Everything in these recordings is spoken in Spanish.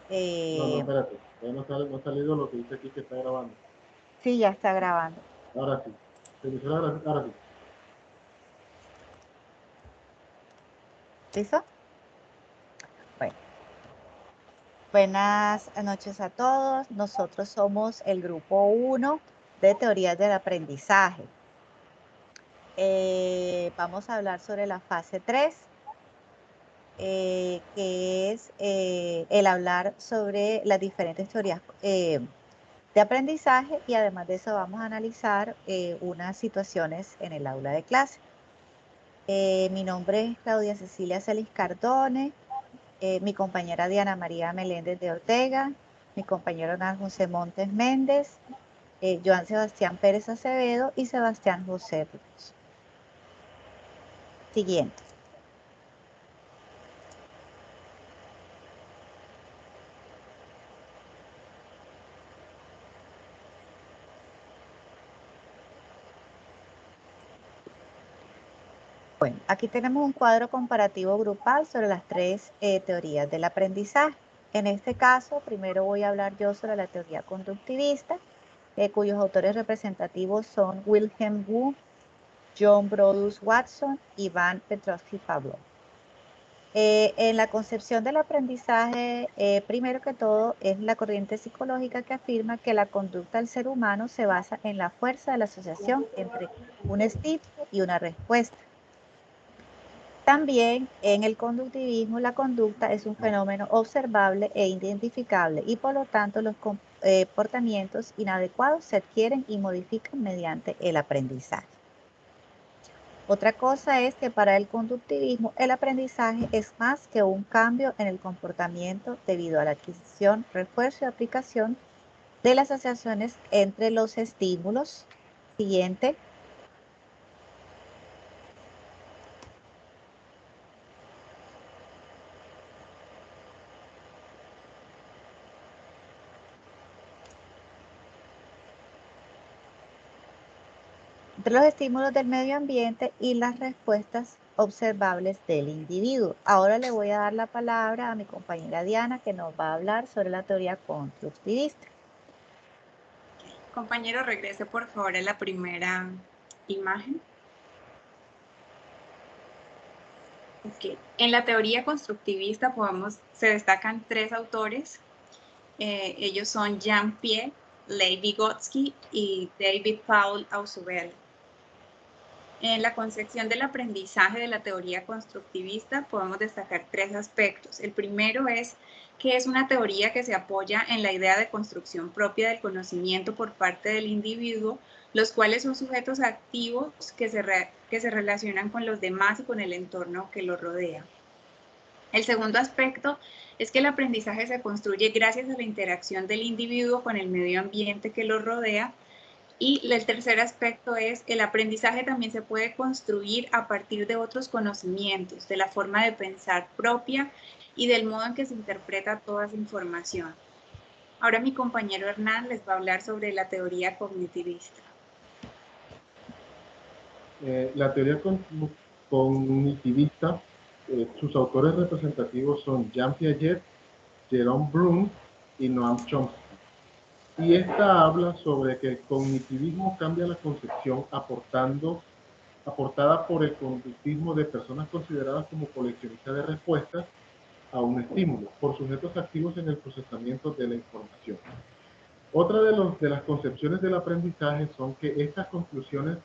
No, Eh, espérate. No ha salido lo que dice aquí que está grabando. sí, ya está grabando. Ahora sí. Se inició la grabación, ahora sí. ¿Listo? Bueno, buenas noches a todos. Nosotros somos el grupo 1 de teorías del aprendizaje. Vamos a hablar sobre la fase 3, que es el hablar sobre las diferentes teorías de aprendizaje, y además de eso vamos a analizar unas situaciones en el aula de clase. Mi nombre es Claudia Cecilia Celis Cardone, mi compañera Diana María Meléndez de Ortega, mi compañero Hernán José Montes Méndez, Joan Sebastián Pérez Acevedo y Sebastián José Ríos. Siguiente. Bueno, aquí tenemos un cuadro comparativo grupal sobre las tres teorías del aprendizaje. En este caso, primero voy a hablar yo sobre la teoría conductivista, cuyos autores representativos son Wilhelm Wundt, John Brodus Watson y Ivan Petrovsky-Pavlov. En la concepción del aprendizaje, primero que todo, es la corriente psicológica que afirma que la conducta del ser humano se basa en la fuerza de la asociación entre un estímulo y una respuesta. También en el conductivismo, la conducta es un fenómeno observable e identificable, y por lo tanto los comportamientos inadecuados se adquieren y modifican mediante el aprendizaje. Otra cosa es que para el conductivismo el aprendizaje es más que un cambio en el comportamiento debido a la adquisición, refuerzo y aplicación de las asociaciones entre los estímulos. Siguiente. Entre los estímulos del medio ambiente y las respuestas observables del individuo. Ahora le voy a dar la palabra a mi compañera Diana, que nos va a hablar sobre la teoría constructivista. Compañero, regrese por favor a la primera imagen. Okay. En la teoría constructivista se destacan tres autores. Ellos son Jean-Pierre Leigh-Vygotsky y David Paul Ausubel. En la concepción del aprendizaje de la teoría constructivista podemos destacar tres aspectos. El primero es que es una teoría que se apoya en la idea de construcción propia del conocimiento por parte del individuo, los cuales son sujetos activos que se relacionan con los demás y con el entorno que los rodea. El segundo aspecto es que el aprendizaje se construye gracias a la interacción del individuo con el medio ambiente que lo rodea. Y el tercer aspecto es el aprendizaje también se puede construir a partir de otros conocimientos, de la forma de pensar propia y del modo en que se interpreta toda esa información. Ahora mi compañero Hernán les va a hablar sobre la teoría cognitivista. La teoría cognitivista, sus autores representativos son Jean Piaget, Jerome Bloom y Noam Chomsky. Y esta habla sobre que el cognitivismo cambia la concepción aportada por el conductismo de personas consideradas como coleccionistas de respuestas a un estímulo, por sujetos activos en el procesamiento de la información. Otra de las concepciones del aprendizaje son que estas conclusiones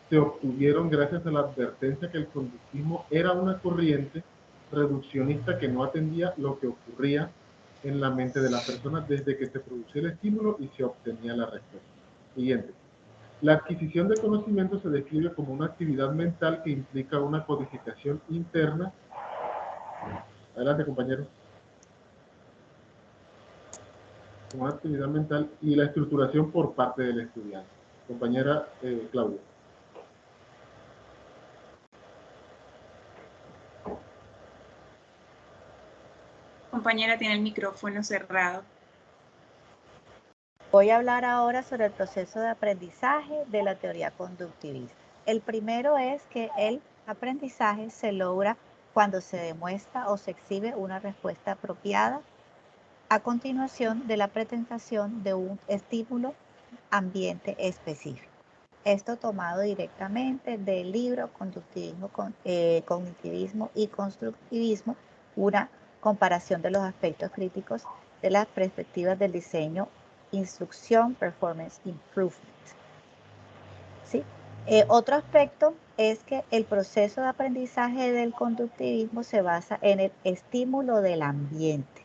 se obtuvieron gracias a la advertencia que el conductismo era una corriente reduccionista que no atendía lo que ocurría en la mente de la persona desde que se producía el estímulo y se obtenía la respuesta. Siguiente. La adquisición de conocimiento se describe como una actividad mental que implica una codificación interna. Adelante, compañero. Como una actividad mental y la estructuración por parte del estudiante. Compañera Claudia. Compañera tiene el micrófono cerrado. Voy a hablar ahora sobre el proceso de aprendizaje de la teoría conductivista. El primero es que el aprendizaje se logra cuando se demuestra o se exhibe una respuesta apropiada a continuación de la presentación de un estímulo ambiente específico. Esto tomado directamente del libro Cognitivismo y Constructivismo, una comparación de los aspectos críticos de las perspectivas del diseño, instrucción, performance improvement. ¿Sí? Otro aspecto es que el proceso de aprendizaje del conductivismo se basa en el estímulo del ambiente.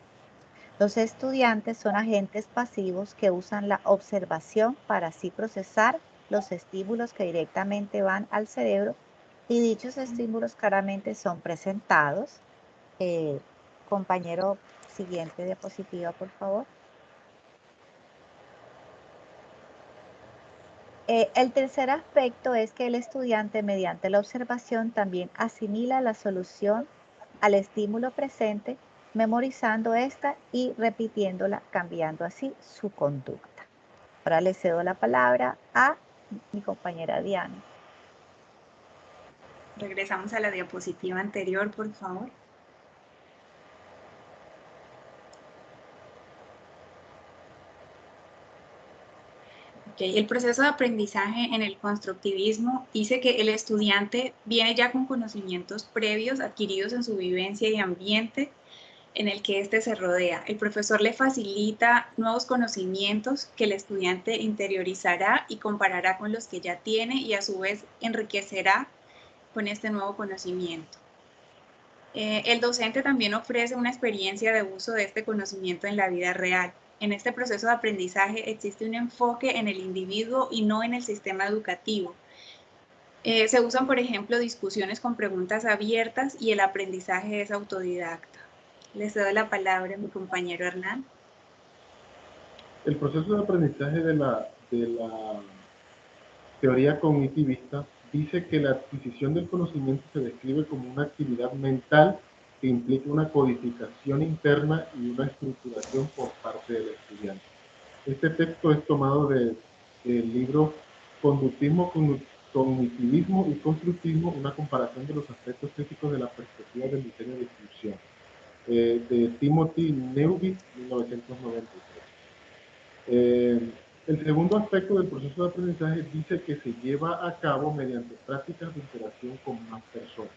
Los estudiantes son agentes pasivos que usan la observación para así procesar los estímulos que directamente van al cerebro, y dichos estímulos claramente son presentados. Compañero, siguiente diapositiva, por favor. El tercer aspecto es que el estudiante, mediante la observación, también asimila la solución al estímulo presente, memorizando esta y repitiéndola, cambiando así su conducta. Ahora le cedo la palabra a mi compañera Diana. Regresamos a la diapositiva anterior, por favor. Okay. El proceso de aprendizaje en el constructivismo dice que el estudiante viene ya con conocimientos previos adquiridos en su vivencia y ambiente en el que éste se rodea. El profesor le facilita nuevos conocimientos que el estudiante interiorizará y comparará con los que ya tiene, y a su vez enriquecerá con este nuevo conocimiento. El docente también ofrece una experiencia de uso de este conocimiento en la vida real. En este proceso de aprendizaje existe un enfoque en el individuo y no en el sistema educativo. Se usan, por ejemplo, discusiones con preguntas abiertas y el aprendizaje es autodidacta. Les doy la palabra a mi compañero Hernán. El proceso de aprendizaje de la teoría cognitivista dice que la adquisición del conocimiento se describe como una actividad mental que implica una codificación interna y una estructuración por parte del estudiante. Este texto es tomado del libro Conductismo, Cognitivismo y Constructivismo, una comparación de los aspectos críticos de la perspectiva del diseño de instrucción, de Timothy Neubit, 1993. El segundo aspecto del proceso de aprendizaje dice que se lleva a cabo mediante prácticas de interacción con más personas.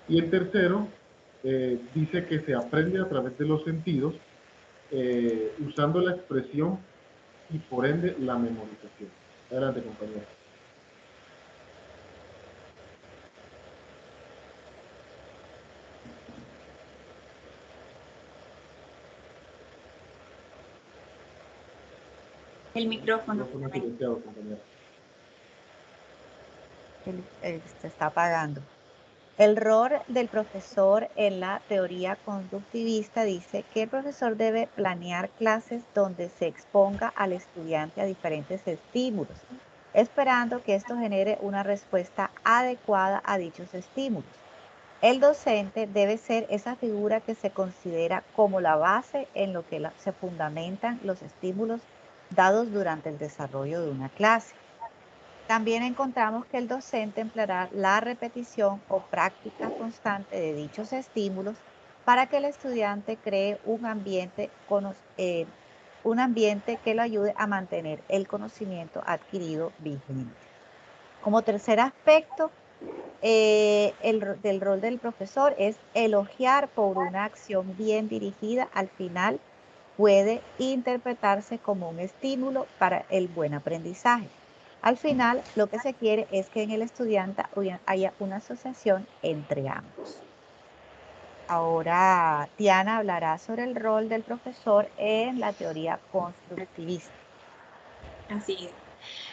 Y el tercero dice que se aprende a través de los sentidos, usando la expresión y por ende la memorización. Adelante, compañero. El micrófono. Silenciado, compañero. Se está apagando. El rol del profesor en la teoría conductivista dice que el profesor debe planear clases donde se exponga al estudiante a diferentes estímulos, esperando que esto genere una respuesta adecuada a dichos estímulos. El docente debe ser esa figura que se considera como la base en lo que se fundamentan los estímulos dados durante el desarrollo de una clase. También encontramos que el docente empleará la repetición o práctica constante de dichos estímulos para que el estudiante cree un ambiente que lo ayude a mantener el conocimiento adquirido vigente. Como tercer aspecto del rol del profesor es elogiar por una acción bien dirigida. Al final puede interpretarse como un estímulo para el buen aprendizaje. Al final, lo que se quiere es que en el estudiante haya una asociación entre ambos. Ahora, Diana hablará sobre el rol del profesor en la teoría constructivista. Así es.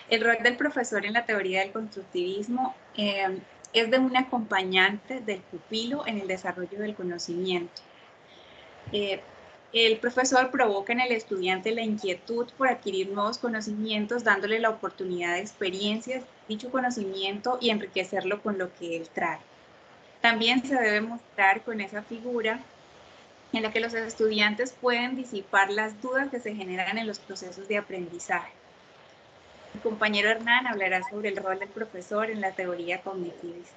El rol del profesor en la teoría del constructivismo es de un acompañante del pupilo en el desarrollo del conocimiento. El profesor provoca en el estudiante la inquietud por adquirir nuevos conocimientos, dándole la oportunidad de experiencias, dicho conocimiento y enriquecerlo con lo que él trae. También se debe mostrar con esa figura en la que los estudiantes pueden disipar las dudas que se generan en los procesos de aprendizaje. Mi compañero Hernán hablará sobre el rol del profesor en la teoría cognitivista.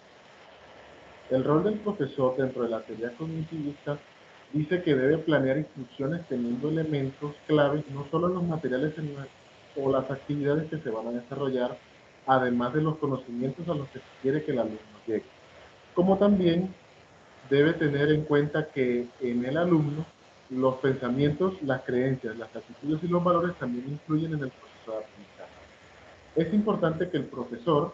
El rol del profesor dentro de la teoría cognitivista Dice que debe planear instrucciones teniendo elementos claves, no solo en los materiales o las actividades que se van a desarrollar, además de los conocimientos a los que se quiere que el alumno llegue. Como también debe tener en cuenta que en el alumno los pensamientos, las creencias, las actitudes y los valores también influyen en el proceso de aprendizaje. Es importante que el profesor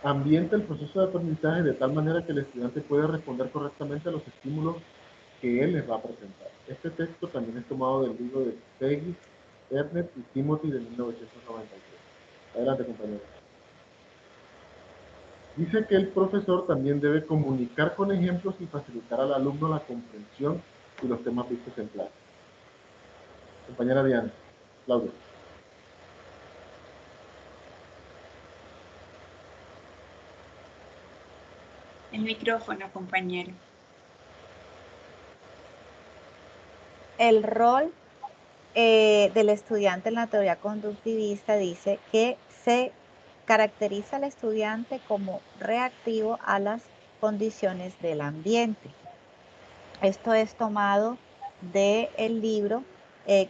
ambiente el proceso de aprendizaje de tal manera que el estudiante pueda responder correctamente a los estímulos que él les va a presentar. Este texto también es tomado del libro de Peggy, Ernest y Timothy de 1993. Adelante, compañero. Dice que el profesor también debe comunicar con ejemplos y facilitar al alumno la comprensión y los temas vistos en clase. Compañera Diana, Claudia. El micrófono, compañero. El rol del estudiante en la teoría conductivista dice que se caracteriza al estudiante como reactivo a las condiciones del ambiente. Esto es tomado del libro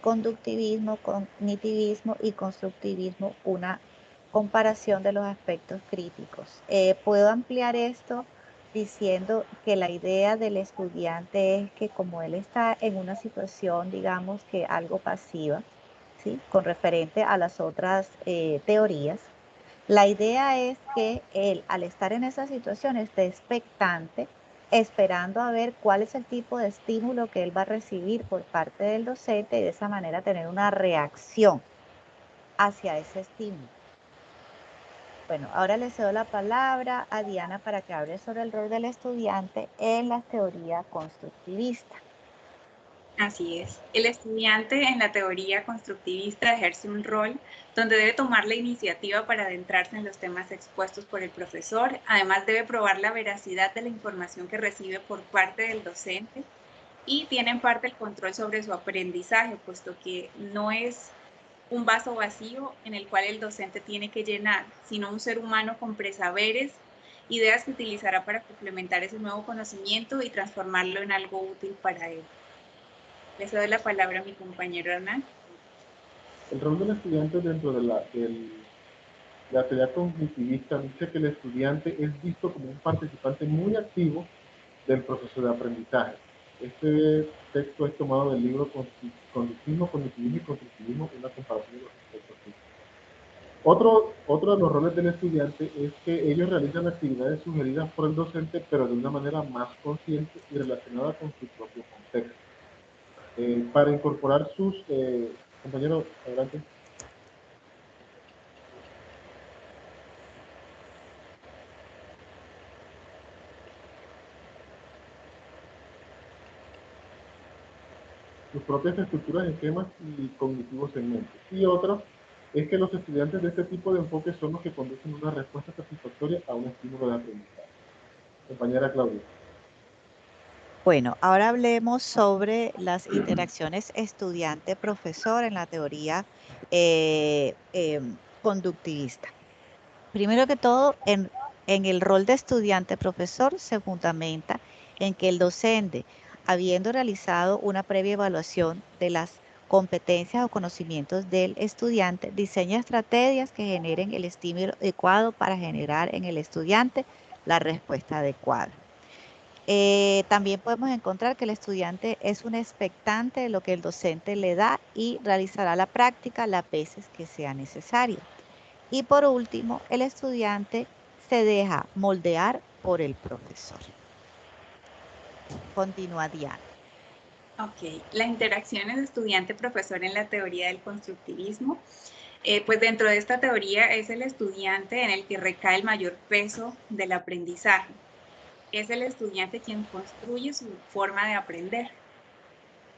Conductivismo, Cognitivismo y Constructivismo, una comparación de los aspectos críticos. Puedo ampliar esto diciendo que la idea del estudiante es que como él está en una situación, digamos que algo pasiva, ¿sí? Con referente a las otras teorías, la idea es que él, al estar en esa situación, esté expectante, esperando a ver cuál es el tipo de estímulo que él va a recibir por parte del docente y de esa manera tener una reacción hacia ese estímulo. Bueno, ahora le cedo la palabra a Diana para que hable sobre el rol del estudiante en la teoría constructivista. Así es. El estudiante en la teoría constructivista ejerce un rol donde debe tomar la iniciativa para adentrarse en los temas expuestos por el profesor. Además, debe probar la veracidad de la información que recibe por parte del docente y tiene en parte el control sobre su aprendizaje, puesto que no es un vaso vacío en el cual el docente tiene que llenar, sino un ser humano con presaberes, ideas que utilizará para complementar ese nuevo conocimiento y transformarlo en algo útil para él. Le doy la palabra a mi compañero Hernán. El rol del estudiante dentro de la teoría cognitivista dice que el estudiante es visto como un participante muy activo del proceso de aprendizaje. Este texto es tomado del libro Conductismo, Cognitivismo y Constructivismo, una comparación de los aspectos críticos. Otro de los roles del estudiante es que ellos realizan actividades sugeridas por el docente, pero de una manera más consciente y relacionada con su propio contexto. Para incorporar sus... compañeros, adelante. Sus propias estructuras, esquemas y cognitivos segmentos. Y otro es que los estudiantes de este tipo de enfoque son los que conducen una respuesta satisfactoria a un estímulo de aprendizaje. Compañera Claudia. Bueno, ahora hablemos sobre las interacciones estudiante-profesor en la teoría conductivista. Primero que todo, en el rol de estudiante-profesor se fundamenta en que el docente, habiendo realizado una previa evaluación de las competencias o conocimientos del estudiante, diseña estrategias que generen el estímulo adecuado para generar en el estudiante la respuesta adecuada. También podemos encontrar que el estudiante es un expectante de lo que el docente le da y realizará la práctica las veces que sea necesario. Y por último, el estudiante se deja moldear por el profesor. Continúa Diana. Ok, la interacción es estudiante-profesor en la teoría del constructivismo. Pues dentro de esta teoría es el estudiante en el que recae el mayor peso del aprendizaje. Es el estudiante quien construye su forma de aprender.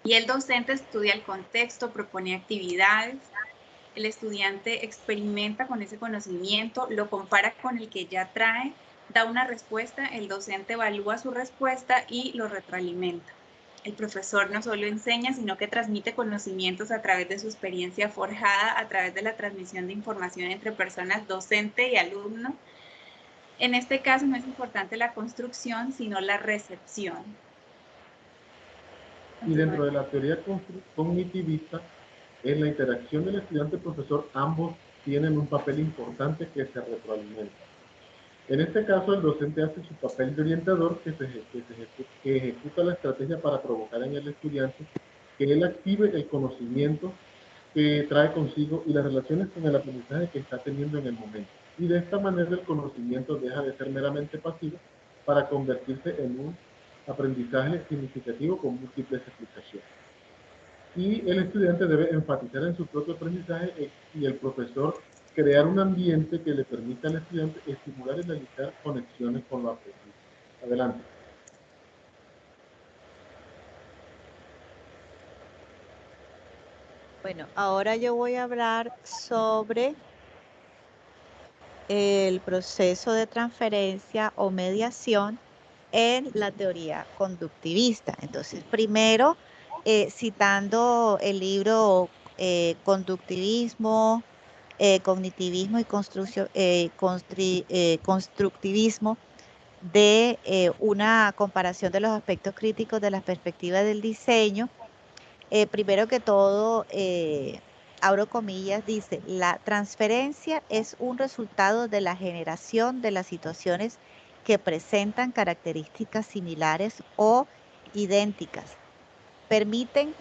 Y el docente estudia el contexto, propone actividades. El estudiante experimenta con ese conocimiento, lo compara con el que ya trae, da una respuesta, el docente evalúa su respuesta y lo retroalimenta. El profesor no solo enseña, sino que transmite conocimientos a través de su experiencia forjada, a través de la transmisión de información entre personas docente y alumno. En este caso no es importante la construcción, sino la recepción. Y dentro de la teoría cognitivista, en la interacción del estudiante-profesor, ambos tienen un papel importante que se retroalimenta. En este caso, el docente hace su papel de orientador que ejecuta la estrategia para provocar en el estudiante que él active el conocimiento que trae consigo y las relaciones con el aprendizaje que está teniendo en el momento. Y de esta manera el conocimiento deja de ser meramente pasivo para convertirse en un aprendizaje significativo con múltiples aplicaciones. Y el estudiante debe enfatizar en su propio aprendizaje y el profesor crear un ambiente que le permita al estudiante estimular y realizar conexiones con lo aprendido. Adelante. Bueno, ahora yo voy a hablar sobre el proceso de transferencia o mediación en la teoría conductivista. Entonces, primero, citando el libro Conductivismo, Cognitivismo y Constructivismo, de una comparación de los aspectos críticos de la perspectiva del diseño. Primero que todo, abro comillas, dice, la transferencia es un resultado de la generación de las situaciones que presentan características similares o idénticas. Permiten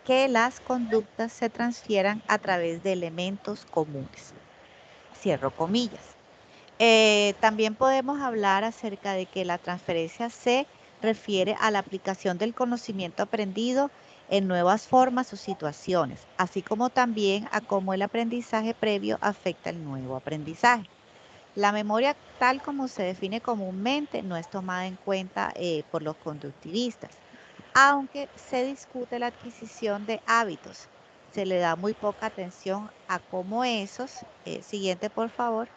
que las conductas se transfieran a través de elementos comunes. Cierro comillas. También podemos hablar acerca de que la transferencia se refiere a la aplicación del conocimiento aprendido en nuevas formas o situaciones, así como también a cómo el aprendizaje previo afecta el nuevo aprendizaje. La memoria, tal como se define comúnmente, no es tomada en cuenta por los conductivistas, aunque se discute la adquisición de hábitos. Se le da muy poca atención a cómo esos, siguiente por favor,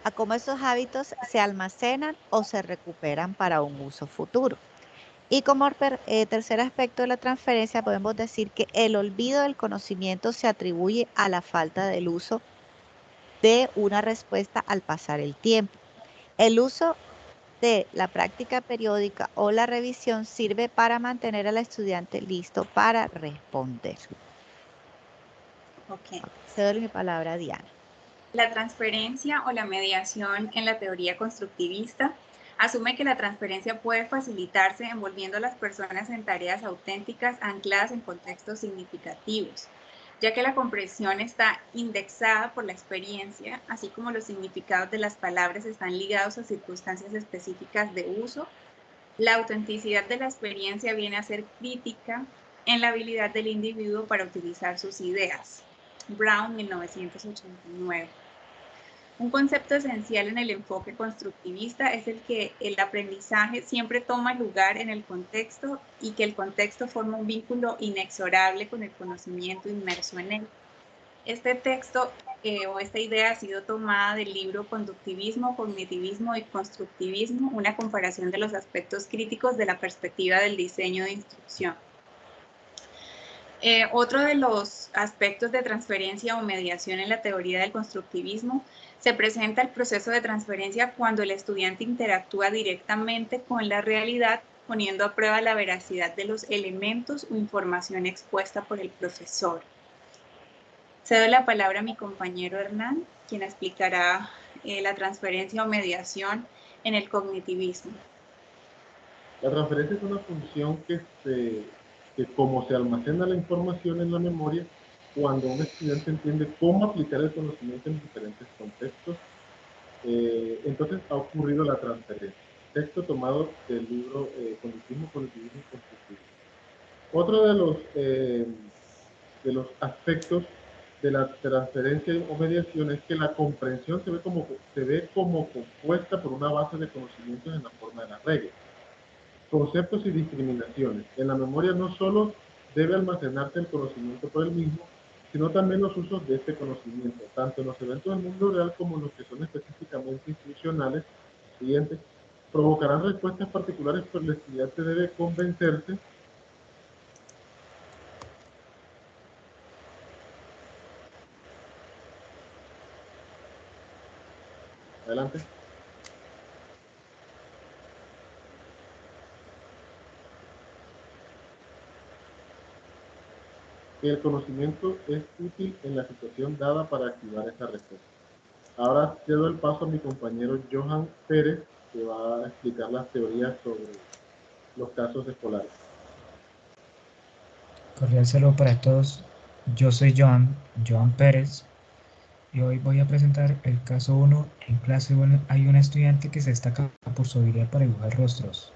a cómo esos hábitos se almacenan o se recuperan para un uso futuro. Y como tercer aspecto de la transferencia, podemos decir que el olvido del conocimiento se atribuye a la falta del uso de una respuesta al pasar el tiempo. El uso de la práctica periódica o la revisión sirve para mantener al estudiante listo para responder. Ok. Cedo mi palabra a Diana. La transferencia o la mediación en la teoría constructivista asume que la transferencia puede facilitarse envolviendo a las personas en tareas auténticas ancladas en contextos significativos, ya que la comprensión está indexada por la experiencia, así como los significados de las palabras están ligados a circunstancias específicas de uso. La autenticidad de la experiencia viene a ser crítica en la habilidad del individuo para utilizar sus ideas. Brown, 1989. Un concepto esencial en el enfoque constructivista es el que el aprendizaje siempre toma lugar en el contexto y que el contexto forma un vínculo inexorable con el conocimiento inmerso en él. Este texto o esta idea ha sido tomada del libro Conductivismo, Cognitivismo y Constructivismo, una comparación de los aspectos críticos de la perspectiva del diseño de instrucción. Otro de los aspectos de transferencia o mediación en la teoría del constructivismo se presenta el proceso de transferencia cuando el estudiante interactúa directamente con la realidad, poniendo a prueba la veracidad de los elementos o información expuesta por el profesor. Cedo la palabra a mi compañero Hernán, quien explicará la transferencia o mediación en el cognitivismo. La transferencia es una función que como se almacena la información en la memoria, cuando un estudiante entiende cómo aplicar el conocimiento en diferentes contextos, entonces ha ocurrido la transferencia. Texto tomado del libro Conductismo, Cognitivismo y Constructivismo. Otro de los aspectos de la transferencia o mediación es que la comprensión se ve como compuesta por una base de conocimientos en la forma de las reglas, conceptos y discriminaciones. En la memoria no solo debe almacenarse el conocimiento por el mismo, sino también los usos de este conocimiento, tanto en los eventos del mundo real como en los que son específicamente instruccionales. Siguiente. provocarán respuestas particulares, pero el estudiante debe convencerse. Adelante. Que el conocimiento es útil en la situación dada para activar esa respuesta. Ahora cedo el paso a mi compañero Johan Pérez, que va a explicar las teorías sobre los casos escolares. Cordial saludo para todos. Yo soy Joan Pérez, y hoy voy a presentar el caso 1. En clase 1 hay un estudiante que se destaca por su habilidad para dibujar rostros,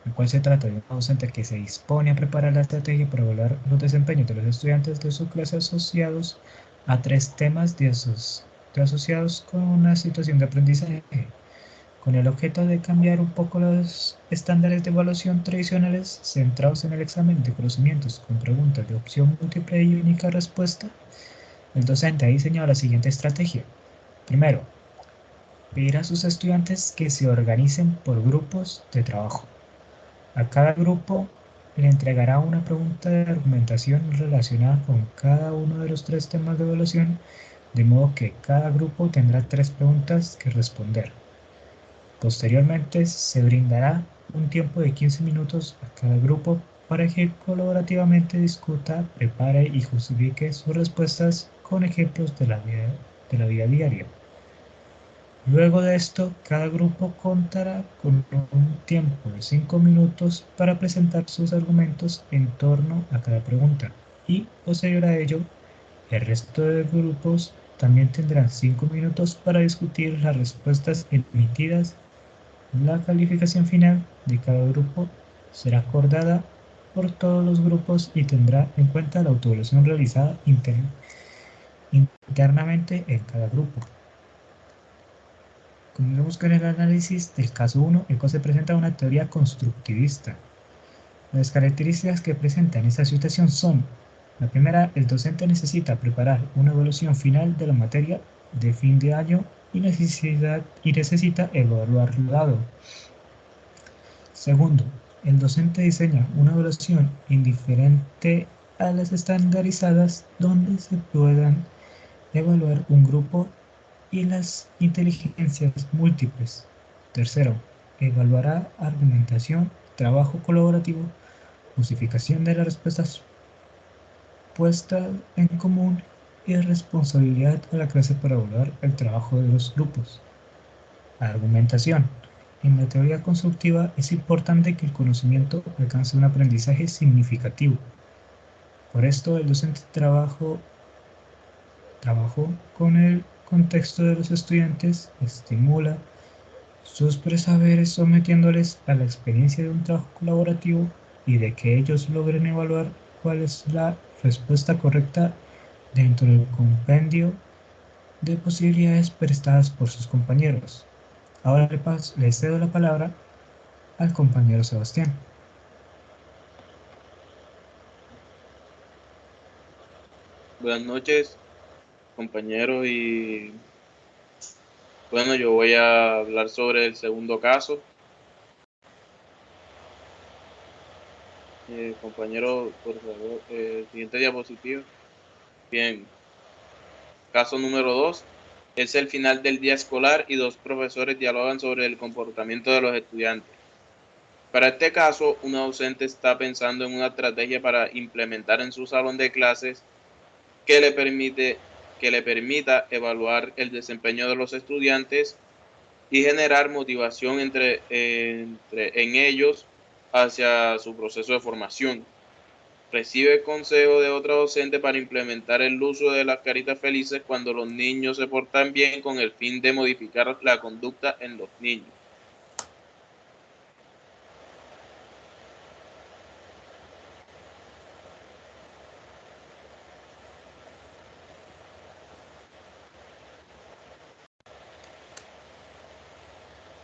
el cual se trata de un docente que se dispone a preparar la estrategia para evaluar los desempeños de los estudiantes de su clase asociados a 3 temas asociados con una situación de aprendizaje, con el objeto de cambiar un poco los estándares de evaluación tradicionales centrados en el examen de conocimientos con preguntas de opción múltiple y única respuesta. El docente ha diseñado la siguiente estrategia. Primero, pedir a sus estudiantes que se organicen por grupos de trabajo. A cada grupo le entregará una pregunta de argumentación relacionada con cada uno de los 3 temas de evaluación, de modo que cada grupo tendrá 3 preguntas que responder. Posteriormente se brindará un tiempo de 15 minutos a cada grupo para que colaborativamente discuta, prepare y justifique sus respuestas con ejemplos de la vida diaria. Luego de esto, cada grupo contará con un tiempo de 5 minutos para presentar sus argumentos en torno a cada pregunta, y posterior a ello, el resto de grupos también tendrán 5 minutos para discutir las respuestas emitidas. La calificación final de cada grupo será acordada por todos los grupos y tendrá en cuenta la autoevaluación realizada internamente en cada grupo. Comencemos con el análisis del caso 1, el cual se presenta una teoría constructivista. Las características que presentan esta situación son: la primera, el docente necesita preparar una evaluación final de la materia de fin de año y necesita evaluar lo dado. Segundo, el docente diseña una evaluación indiferente a las estandarizadas donde se puedan evaluar un grupo y las inteligencias múltiples. Tercero, evaluará argumentación, trabajo colaborativo, justificación de las respuestas puestas en común y responsabilidad a la clase para evaluar el trabajo de los grupos. Argumentación. En la teoría constructiva es importante que el conocimiento alcance un aprendizaje significativo. Por esto el docente trabajó con el contexto de los estudiantes, estimula sus presaberes sometiéndoles a la experiencia de un trabajo colaborativo y de que ellos logren evaluar cuál es la respuesta correcta dentro del compendio de posibilidades prestadas por sus compañeros. Ahora le cedo la palabra al compañero Sebastián. Buenas noches, compañeros, y bueno, yo voy a hablar sobre el segundo caso. Compañero, por favor, siguiente diapositiva. Bien, caso número 2. Es el final del día escolar y 2 profesores dialogan sobre el comportamiento de los estudiantes. Para este caso, una docente está pensando en una estrategia para implementar en su salón de clases que le permita evaluar el desempeño de los estudiantes y generar motivación en ellos hacia su proceso de formación. Recibe consejo de otra docente para implementar el uso de las caritas felices cuando los niños se portan bien, con el fin de modificar la conducta en los niños.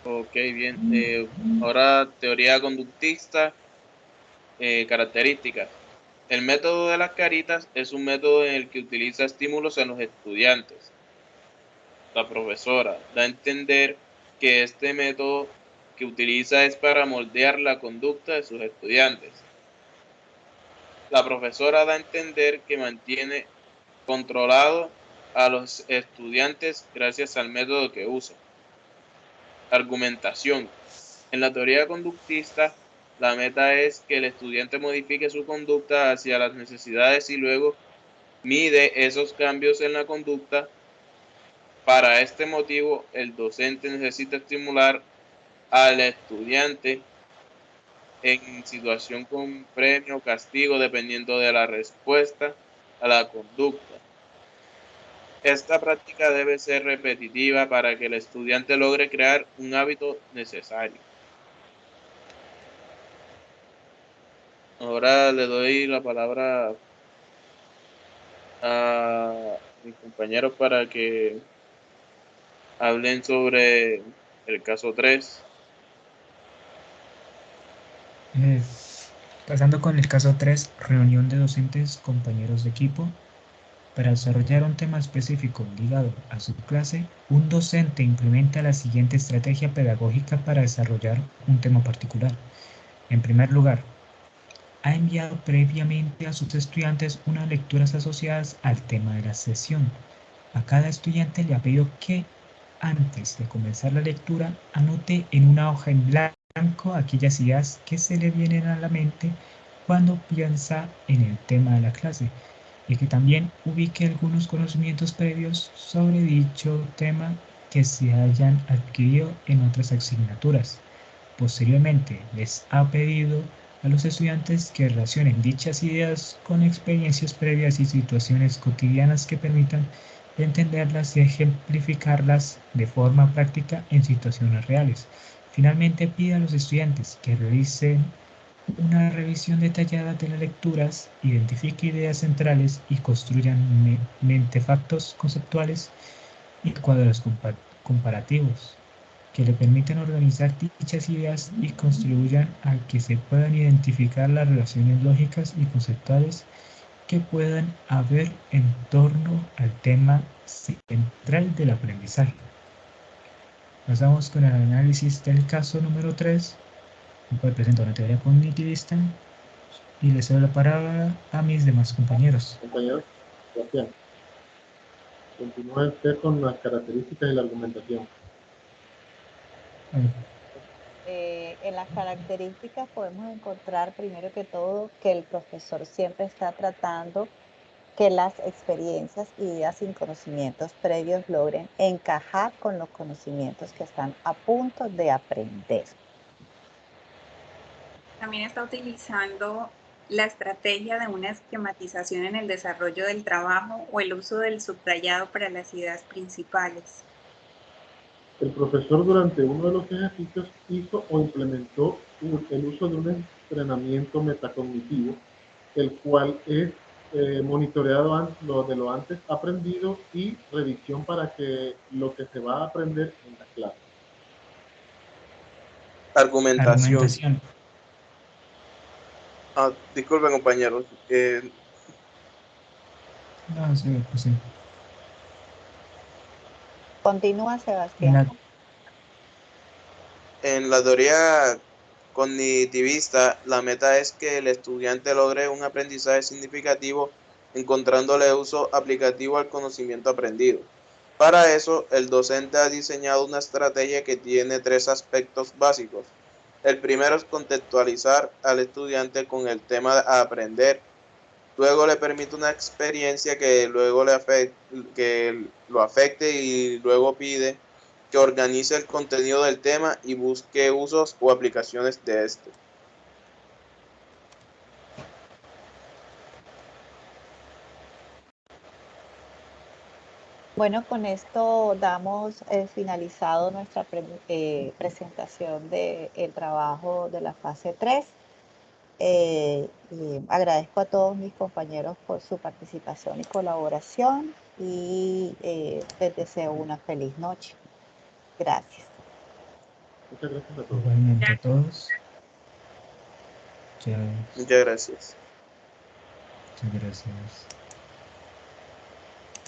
Ok, bien. Ahora teoría conductista, características. El método de las caritas es un método en el que utiliza estímulos en los estudiantes. La profesora da a entender que este método que utiliza es para moldear la conducta de sus estudiantes. La profesora da a entender que mantiene controlado a los estudiantes gracias al método que usa. Argumentación. En la teoría conductista, la meta es que el estudiante modifique su conducta hacia las necesidades y luego mide esos cambios en la conducta. Para este motivo, el docente necesita estimular al estudiante en situación con premio o castigo dependiendo de la respuesta a la conducta. Esta práctica debe ser repetitiva para que el estudiante logre crear un hábito necesario. Ahora le doy la palabra a mis compañeros para que hablen sobre el caso 3. Pasando con el caso 3, reunión de docentes, compañeros de equipo. Para desarrollar un tema específico ligado a su clase, un docente implementa la siguiente estrategia pedagógica para desarrollar un tema particular. En primer lugar, ha enviado previamente a sus estudiantes unas lecturas asociadas al tema de la sesión. A cada estudiante le ha pedido que, antes de comenzar la lectura, anote en una hoja en blanco aquellas ideas que se le vienen a la mente cuando piensa en el tema de la clase, y que también ubique algunos conocimientos previos sobre dicho tema que se hayan adquirido en otras asignaturas. Posteriormente, les ha pedido a los estudiantes que relacionen dichas ideas con experiencias previas y situaciones cotidianas que permitan entenderlas y ejemplificarlas de forma práctica en situaciones reales. Finalmente, pide a los estudiantes que realicen una revisión detallada de las lecturas, identifique ideas centrales y construyan mentefactos conceptuales y cuadros comparativos que le permitan organizar dichas ideas y contribuyan a que se puedan identificar las relaciones lógicas y conceptuales que puedan haber en torno al tema central del aprendizaje. Pasamos con el análisis del caso número 3. Voy a presentar una teoría cognitivista y les doy la palabra a mis demás compañeros. Compañero, gracias. Continúa usted con las características y la argumentación. En las características podemos encontrar primero que todo que el profesor siempre está tratando que las experiencias, ideas y conocimientos previos logren encajar con los conocimientos que están a punto de aprender. También está utilizando la estrategia de una esquematización en el desarrollo del trabajo o el uso del subrayado para las ideas principales. El profesor durante uno de los ejercicios hizo o implementó el uso de un entrenamiento metacognitivo, el cual es monitoreado de lo antes aprendido y revisión para que lo que se va a aprender en la clase. Argumentación. Disculpen, compañeros. No, sí, pues sí. Continúa, Sebastián. En la teoría cognitivista, la meta es que el estudiante logre un aprendizaje significativo encontrándole uso aplicativo al conocimiento aprendido. Para eso, el docente ha diseñado una estrategia que tiene 3 aspectos básicos. El primero es contextualizar al estudiante con el tema a aprender. Luego le permite una experiencia que luego que lo afecte y luego pide que organice el contenido del tema y busque usos o aplicaciones de este. Bueno, con esto damos finalizado nuestra presentación del trabajo de la fase 3. Y agradezco a todos mis compañeros por su participación y colaboración y les deseo una feliz noche. Gracias. Muchas gracias a todos. Igualmente a todos. Muchas gracias. Muchas gracias.